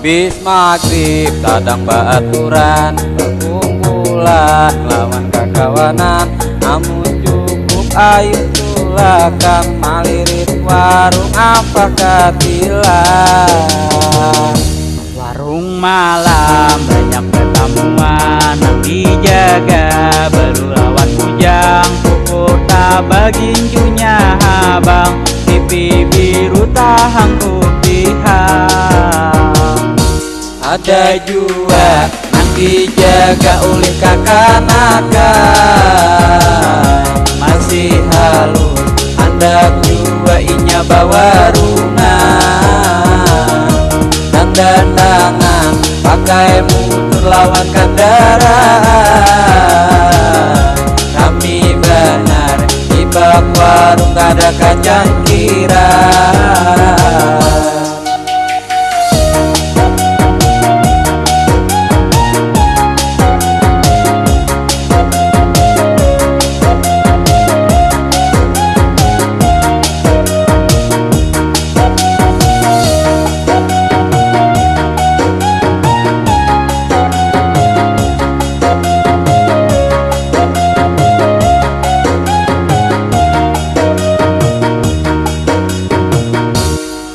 Bis maghrib tadang baaturan, perkumpulan lawan kakawanan. Amun cukup ayu tulakan, malirit warung apa katilan. Warung malam banyak pertamuan, nang dijaga baru lawan bujang. Pukul tabagin-junya habang, pipi biru tahang putihang. Ada jua nang dijaga oleh kakanakan, masih halus hendak jua inya bawa rungan. Tanda tangan pakai motor lawan kendaraan, kami benar di bak warung kada kacang kiraan.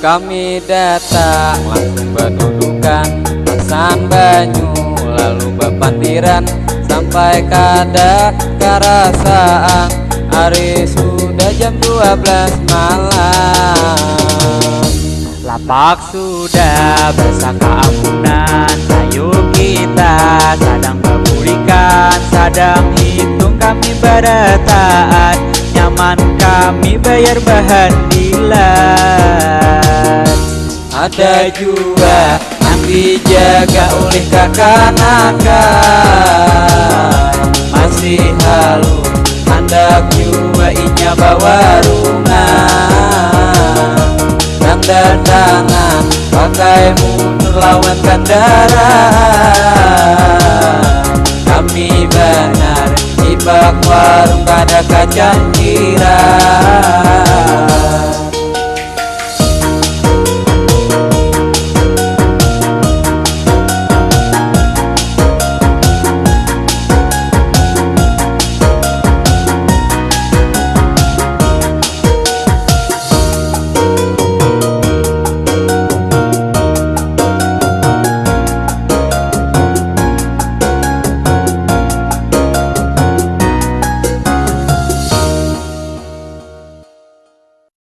Kami datang langsung berdudukan, pesan banyu lalu bepandiran. Sampai kada kerasaan, hari sudah jam 12 malam. Lapak sudah bersaka ampunan, ayo kita sadang babulikan. Sadang hitung kami berataan, nyaman kami bayar bahan dilan. Ada jua yang dijaga oleh kakanakan, masih halus hendak jua inya bawa rungan. Tanda tangan pakai motor lawan kendaraan,